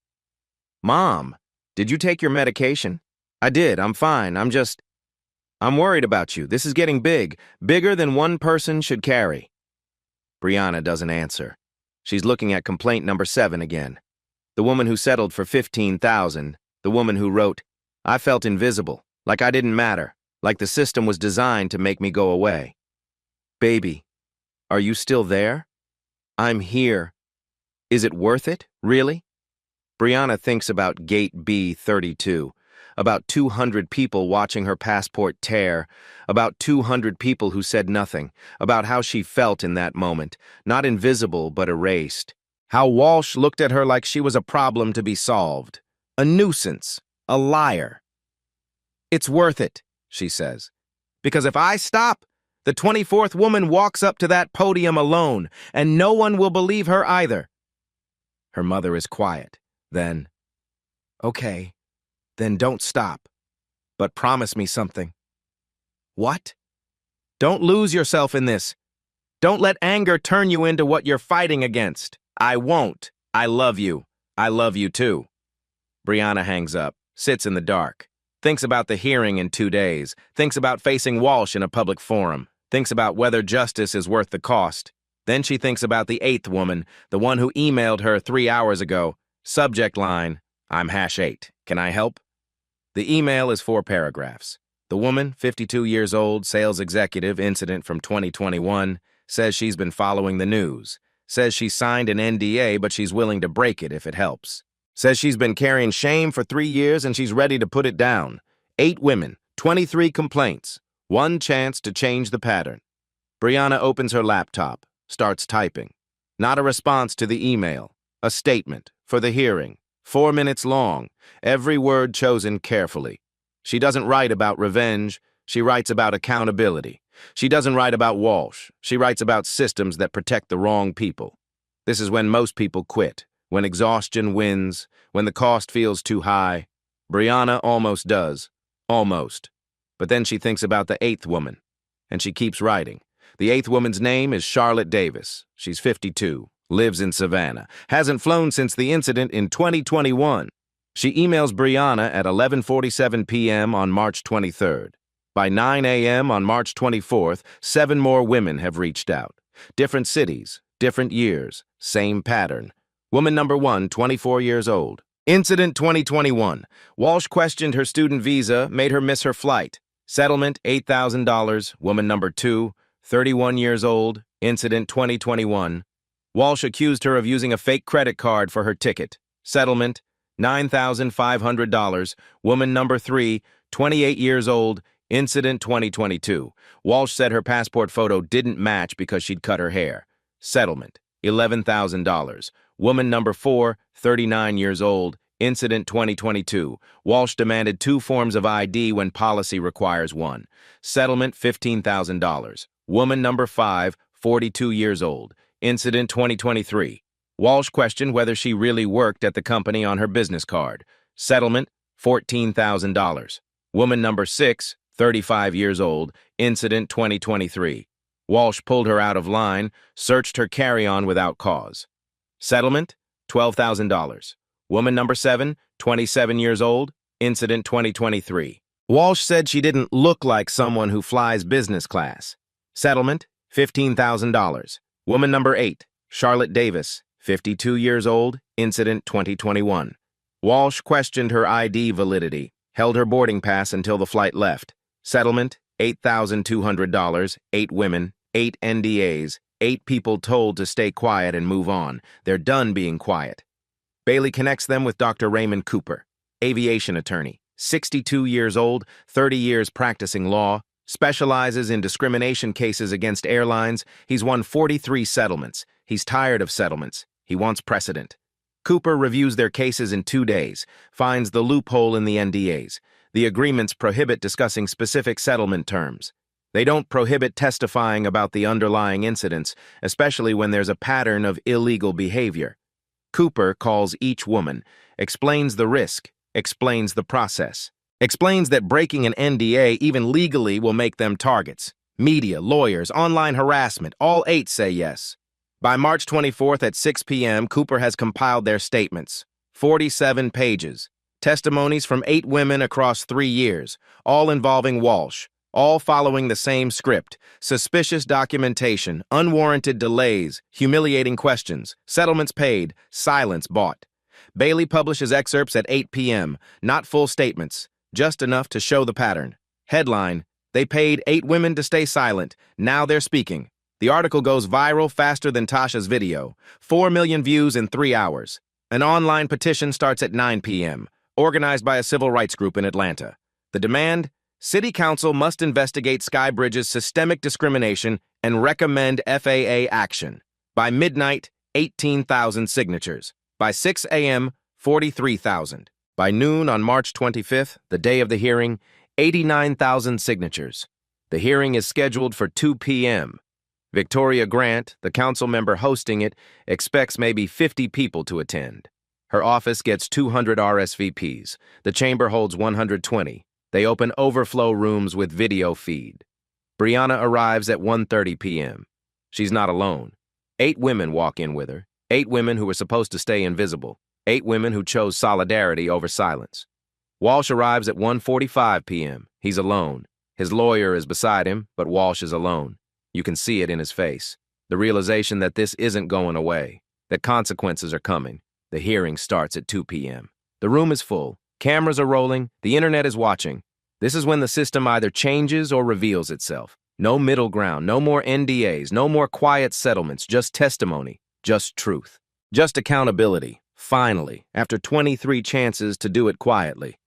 "Mom, did you take your medication?" "I did, I'm fine, I'm worried about you. This is getting big, bigger than one person should carry." Brianna doesn't answer. She's looking at complaint number 7 again. The woman who settled for $15,000, the woman who wrote, "I felt invisible, like I didn't matter, like the system was designed to make me go away." "Baby, are you still there?" "I'm here. Is it worth it, really?" Brianna thinks about Gate B32, about 200 people watching her passport tear, about 200 people who said nothing, about how she felt in that moment, not invisible but erased. How Walsh looked at her like she was a problem to be solved, a nuisance, a liar. "It's worth it," she says, "because if I stop, the 24th woman walks up to that podium alone, and no one will believe her either." Her mother is quiet. Then, "Okay, then don't stop, but promise me something." "What?" "Don't lose yourself in this. Don't let anger turn you into what you're fighting against." "I won't. I love you. I love you too." Brianna hangs up, sits in the dark, thinks about the hearing in 2 days, thinks about facing Walsh in a public forum, thinks about whether justice is worth the cost. Then she thinks about the 8th woman, the one who emailed her 3 hours ago. Subject line, "I'm #8. Can I help?" The email is 4 paragraphs. The woman, 52 years old, sales executive, incident from 2021, says she's been following the news. Says she signed an NDA, but she's willing to break it if it helps. Says she's been carrying shame for 3 years and she's ready to put it down. 8 women, 23 complaints. 1 chance to change the pattern. Brianna opens her laptop, starts typing. Not a response to the email. A statement for the hearing. 4 minutes long, every word chosen carefully. She doesn't write about revenge, she writes about accountability. She doesn't write about Walsh, she writes about systems that protect the wrong people. This is when most people quit, when exhaustion wins, when the cost feels too high. Brianna almost does, almost. But then she thinks about the 8th woman, and she keeps writing. The 8th woman's name is Charlotte Davis. She's 52. Lives in Savannah, hasn't flown since the incident in 2021. She emails Brianna at 11:47 p.m. on March 23rd. By 9 a.m. on March 24th, 7 more women have reached out. Different cities, different years, same pattern. Woman number 1, 24 years old. Incident 2021. Walsh questioned her student visa, made her miss her flight. Settlement, $8,000. Woman number 2, 31 years old. Incident 2021. Walsh accused her of using a fake credit card for her ticket. Settlement, $9,500. Woman number 3, 28 years old. Incident 2022. Walsh said her passport photo didn't match because she'd cut her hair. Settlement, $11,000. Woman number 4, 39 years old. Incident 2022. Walsh demanded 2 forms of ID when policy requires 1. Settlement, $15,000. Woman number 5, 42 years old. Incident 2023. Walsh questioned whether she really worked at the company on her business card. Settlement, $14,000. Woman number 6, 35 years old. Incident 2023. Walsh pulled her out of line, searched her carry-on without cause. Settlement, $12,000. Woman number 7, 27 years old, incident 2023. Walsh said she didn't look like someone who flies business class. Settlement, $15,000. Woman number 8, Charlotte Davis, 52 years old, incident 2021. Walsh questioned her ID validity, held her boarding pass until the flight left. Settlement, $8,200, 8 women, 8 NDAs, 8 people told to stay quiet and move on. They're done being quiet. Bailey connects them with Dr. Raymond Cooper, aviation attorney, 62 years old, 30 years practicing law, specializes in discrimination cases against airlines. He's won 43 settlements. He's tired of settlements. He wants precedent. Cooper reviews their cases in 2 days, finds the loophole in the NDAs. The agreements prohibit discussing specific settlement terms. They don't prohibit testifying about the underlying incidents, especially when there's a pattern of illegal behavior. Cooper calls each woman, explains the risk, explains the process, explains that breaking an NDA even legally will make them targets. Media, lawyers, online harassment, all 8 say yes. By March 24th at 6 p.m., Cooper has compiled their statements. 47 pages. Testimonies from 8 women across 3 years, all involving Walsh, all following the same script: suspicious documentation, unwarranted delays, humiliating questions, settlements paid, silence bought. Bailey publishes excerpts at 8 p.m., not full statements, just enough to show the pattern. Headline: They paid 8 women to stay silent, now they're speaking. The article goes viral faster than Tasha's video. 4 million views in 3 hours. An online petition starts at 9 p.m., organized by a civil rights group in Atlanta. The demand: City Council must investigate Skybridge's systemic discrimination and recommend FAA action. By midnight, 18,000 signatures. By 6 a.m., 43,000. By noon on March 25th, the day of the hearing, 89,000 signatures. The hearing is scheduled for 2 p.m. Victoria Grant, the council member hosting it, expects maybe 50 people to attend. Her office gets 200 RSVPs. The chamber holds 120. They open overflow rooms with video feed. Brianna arrives at 1:30 p.m. She's not alone. 8 women walk in with her. 8 women who were supposed to stay invisible. 8 women who chose solidarity over silence. Walsh arrives at 1:45 p.m. He's alone. His lawyer is beside him, but Walsh is alone. You can see it in his face. The realization that this isn't going away, that consequences are coming. The hearing starts at 2 p.m. The room is full. Cameras are rolling. The internet is watching. This is when the system either changes or reveals itself. No middle ground, no more NDAs, no more quiet settlements, just testimony, just truth, just accountability. Finally, after 23 chances to do it quietly.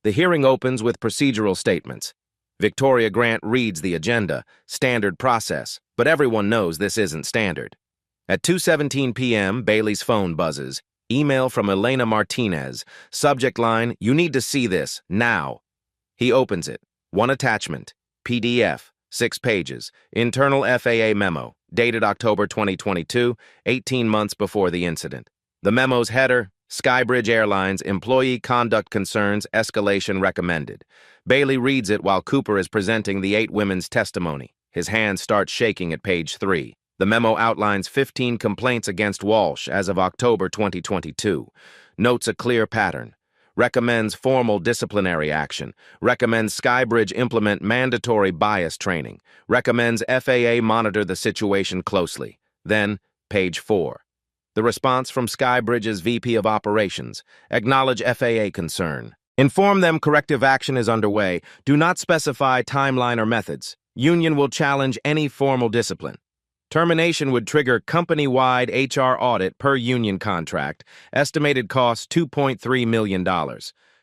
The hearing opens with procedural statements. Victoria Grant reads the agenda, standard process, but everyone knows this isn't standard. At 2:17 p.m., Bailey's phone buzzes. Email from Elena Martinez. Subject line: You need to see this, now. He opens it. 1 attachment. PDF. 6 pages. Internal FAA memo. Dated October 2022, 18 months before the incident. The memo's header: Skybridge Airlines employee conduct concerns escalation recommended. Bailey reads it while Cooper is presenting the 8 women's testimony. His hand starts shaking at page 3. The memo outlines 15 complaints against Walsh as of October 2022. Notes a clear pattern. Recommends formal disciplinary action. Recommends Skybridge implement mandatory bias training. Recommends FAA monitor the situation closely. Then, page 4. The response from Skybridge's VP of Operations. Acknowledge FAA concern. Inform them corrective action is underway. Do not specify timeline or methods. Union will challenge any formal discipline. Termination would trigger company-wide HR audit per union contract. Estimated cost $2.3 million.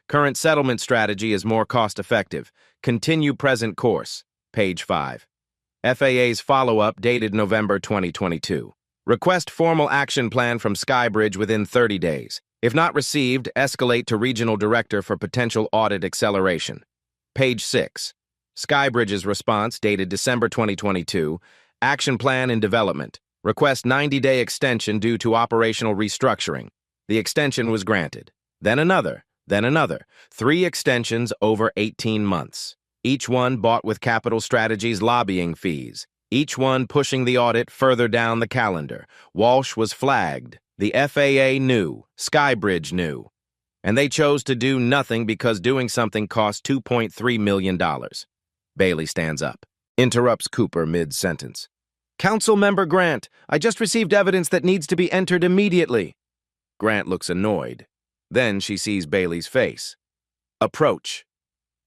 Current settlement strategy is more cost-effective. Continue present course. Page 5. FAA's follow-up dated November 2022. Request formal action plan from Skybridge within 30 days. If not received, escalate to Regional Director for potential audit acceleration. Page 6. Skybridge's response dated December 2022. Action plan in development. Request 90-day extension due to operational restructuring. The extension was granted. Then another. 3 extensions over 18 months. Each one bought with Capital Strategies lobbying fees. each one pushing the audit further down the calendar. Walsh was flagged. The FAA knew. Skybridge knew. And they chose to do nothing because doing something cost $2.3 million. Bailey stands up, interrupts Cooper mid-sentence. Councilmember Grant, I just received evidence that needs to be entered immediately. Grant looks annoyed. Then she sees Bailey's face. Approach.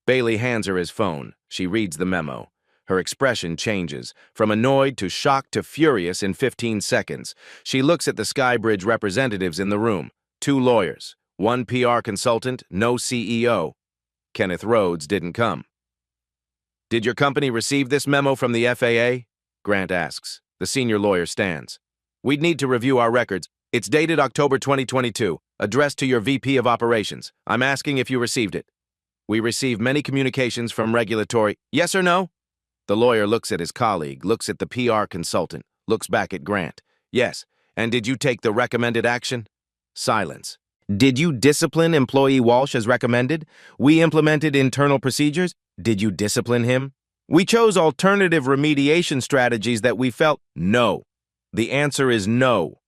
Bailey hands her his phone. She reads the memo. Her expression changes, from annoyed to shocked to furious in 15 seconds. She looks at the Skybridge representatives in the room. 2 lawyers, 1 PR consultant, no CEO. Kenneth Rhodes didn't come. Did your company receive this memo from the FAA? Grant asks. The senior lawyer stands. We'd need to review our records. It's dated October 2022, addressed to your VP of Operations. I'm asking if you received it. We receive many communications from regulatory. Yes or no? The lawyer looks at his colleague, looks at the PR consultant, looks back at Grant. Yes. And did you take the recommended action? Silence. Did you discipline employee Walsh as recommended? We implemented internal procedures. Did you discipline him? We chose alternative remediation strategies that we felt. No. The answer is no.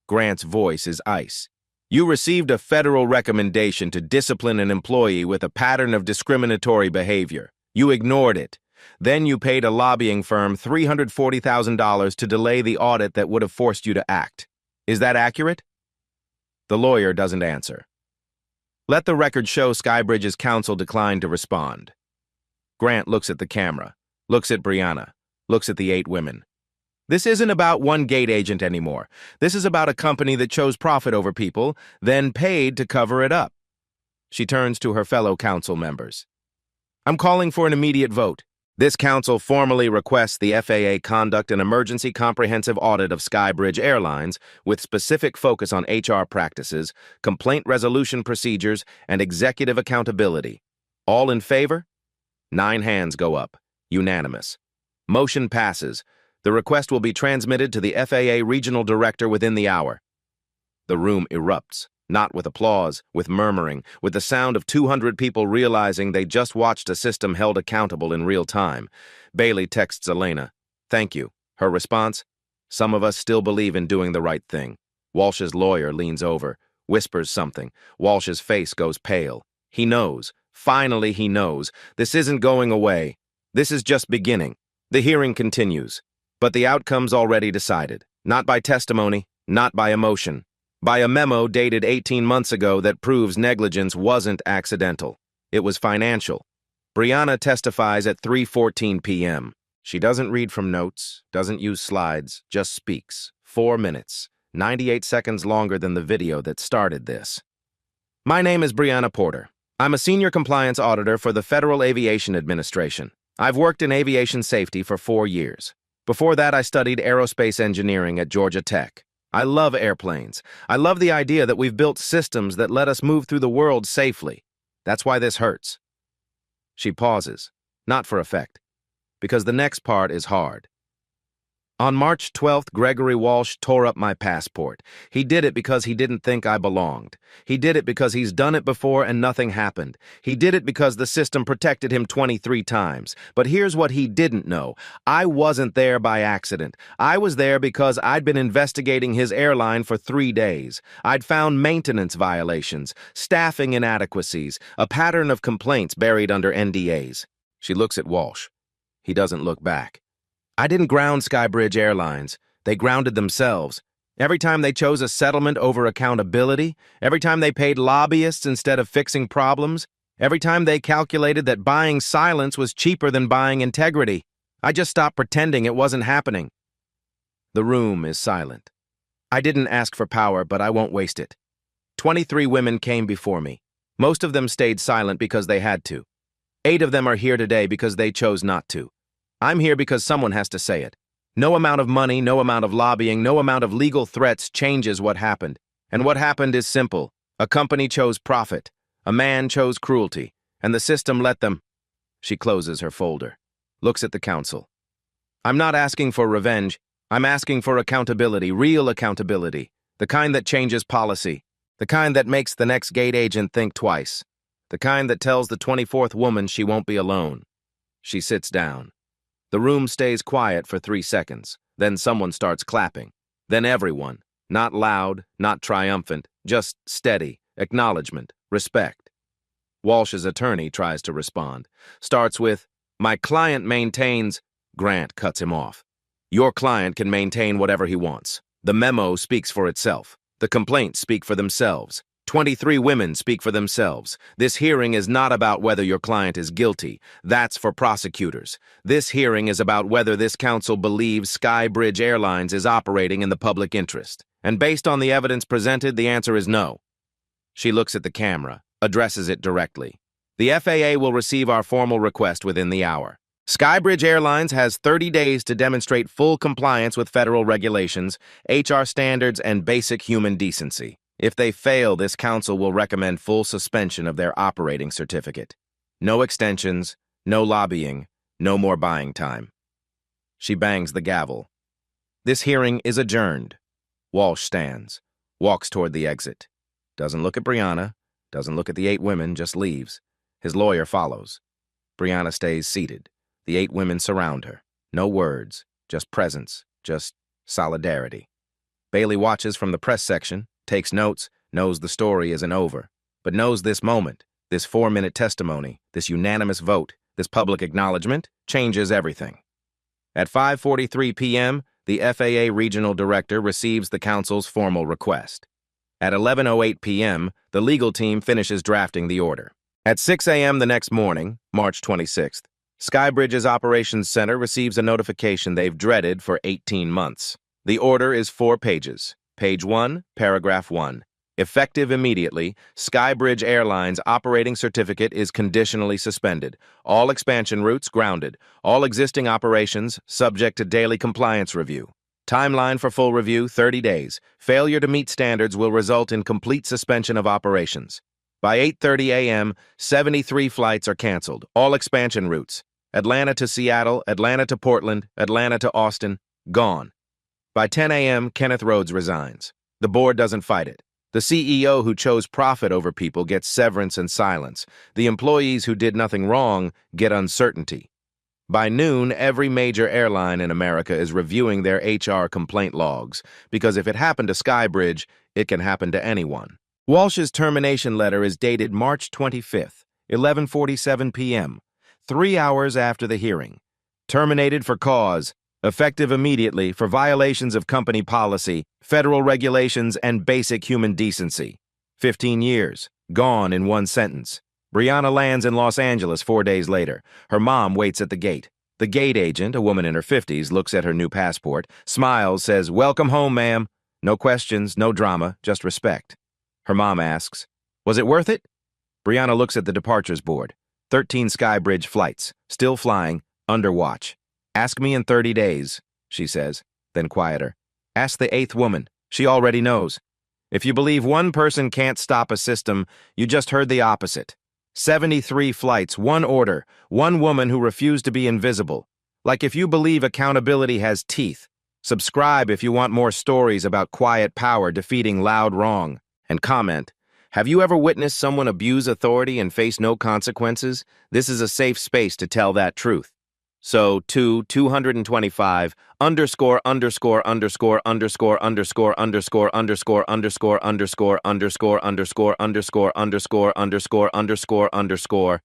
Grant's voice is ice. You received a federal recommendation to discipline an employee with a pattern of discriminatory behavior. You ignored it. Then you paid a lobbying firm $340,000 to delay the audit that would have forced you to act. Is that accurate? The lawyer doesn't answer. Let the record show Skybridge's counsel declined to respond. Grant looks at the camera, looks at Brianna, looks at the 8 women. This isn't about one gate agent anymore. This is about a company that chose profit over people, then paid to cover it up. She turns to her fellow council members. I'm calling for an immediate vote. This council formally requests the FAA conduct an emergency comprehensive audit of Skybridge Airlines with specific focus on HR practices, complaint resolution procedures, and executive accountability. All in favor? 9 hands go up. Unanimous. Motion passes. The request will be transmitted to the FAA regional director within the hour. The room erupts, not with applause, with murmuring, with the sound of 200 people realizing they just watched a system held accountable in real time. Bailey texts Elena, "Thank you." Her response, "Some of us still believe in doing the right thing." Walsh's lawyer leans over, whispers something. Walsh's face goes pale. He knows. Finally, he knows. This isn't going away. This is just beginning. The hearing continues. But the outcome's already decided. Not by testimony, not by emotion. By a memo dated 18 months ago that proves negligence wasn't accidental. It was financial. Brianna testifies at 3:14 p.m. She doesn't read from notes, doesn't use slides, just speaks. 4 minutes, 98 seconds longer than the video that started this. My name is Brianna Porter. I'm a senior compliance auditor for the Federal Aviation Administration. I've worked in aviation safety for 4 years. Before that, I studied aerospace engineering at Georgia Tech. I love airplanes. I love the idea that we've built systems that let us move through the world safely. That's why this hurts. She pauses, not for effect, because the next part is hard. On March 12th, Gregory Walsh tore up my passport. He did it because he didn't think I belonged. He did it because he's done it before and nothing happened. He did it because the system protected him 23 times. But here's what he didn't know. I wasn't there by accident. I was there because I'd been investigating his airline for 3 days. I'd found maintenance violations, staffing inadequacies, a pattern of complaints buried under NDAs. She looks at Walsh. He doesn't look back. I didn't ground Skybridge Airlines. They grounded themselves. Every time they chose a settlement over accountability, every time they paid lobbyists instead of fixing problems, every time they calculated that buying silence was cheaper than buying integrity, I just stopped pretending it wasn't happening. The room is silent. I didn't ask for power, but I won't waste it. 23 women came before me. Most of them stayed silent because they had to. 8 of them are here today because they chose not to. I'm here because someone has to say it. No amount of money, no amount of lobbying, no amount of legal threats changes what happened. And what happened is simple. A company chose profit. A man chose cruelty. And the system let them. She closes her folder. Looks at the council. I'm not asking for revenge. I'm asking for accountability, real accountability. The kind that changes policy. The kind that makes the next gate agent think twice. The kind that tells the 24th woman she won't be alone. She sits down. The room stays quiet for 3 seconds. Then someone starts clapping. Then everyone. Not loud, not triumphant, just steady, acknowledgement, respect. Walsh's attorney tries to respond. Starts with, "My client maintains—" Grant cuts him off. "Your client can maintain whatever he wants. The memo speaks for itself. The complaints speak for themselves. 23 women speak for themselves. This hearing is not about whether your client is guilty. That's for prosecutors. This hearing is about whether this counsel believes Skybridge Airlines is operating in the public interest. And based on the evidence presented, the answer is no." She looks at the camera, addresses it directly. "The FAA will receive our formal request within the hour. Skybridge Airlines has 30 days to demonstrate full compliance with federal regulations, HR standards, and basic human decency. If they fail, this council will recommend full suspension of their operating certificate. No extensions, no lobbying, no more buying time." She bangs the gavel. "This hearing is adjourned." Walsh stands, walks toward the exit. Doesn't look at Brianna, doesn't look at the 8 women, just leaves. His lawyer follows. Brianna stays seated. The 8 women surround her. No words, just presence, just solidarity. Bailey watches from the press section, takes notes, knows the story isn't over, but knows this moment, this 4-minute testimony, this unanimous vote, this public acknowledgement, changes everything. At 5:43 p.m., the FAA Regional Director receives the council's formal request. At 11:08 p.m., the legal team finishes drafting the order. At 6 a.m. the next morning, March 26th, Skybridge's Operations Center receives a notification they've dreaded for 18 months. The order is 4 pages. Page 1, Paragraph 1. Effective immediately, Skybridge Airlines operating certificate is conditionally suspended. All expansion routes grounded. All existing operations subject to daily compliance review. Timeline for full review, 30 days. Failure to meet standards will result in complete suspension of operations. By 8:30 a.m., 73 flights are canceled. All expansion routes. Atlanta to Seattle, Atlanta to Portland, Atlanta to Austin, gone. By 10 a.m., Kenneth Rhodes resigns. The board doesn't fight it. The CEO who chose profit over people gets severance and silence. The employees who did nothing wrong get uncertainty. By noon, every major airline in America is reviewing their HR complaint logs, because if it happened to Skybridge, it can happen to anyone. Walsh's termination letter is dated March 25th, 11:47 p.m., 3 hours after the hearing. Terminated for cause, effective immediately for violations of company policy, federal regulations, and basic human decency. 15 years, gone in one sentence. Brianna lands in Los Angeles 4 days later. Her mom waits at the gate. The gate agent, a woman in her 50s, looks at her new passport, smiles, says, "Welcome home, ma'am." No questions, no drama, just respect. Her mom asks, "Was it worth it?" Brianna looks at the departures board. 13 Skybridge flights, still flying, under watch. "Ask me in 30 days, she says, then quieter. "Ask the 8th woman. She already knows. If you believe one person can't stop a system, you just heard the opposite. 73 flights, one order, one woman who refused to be invisible. Like if you believe accountability has teeth. Subscribe if you want more stories about quiet power defeating loud wrong. And comment, have you ever witnessed someone abuse authority and face no consequences? This is a safe space to tell that truth. So 225 underscore underscore underscore underscore underscore underscore underscore underscore underscore underscore underscore underscore underscore underscore underscore underscore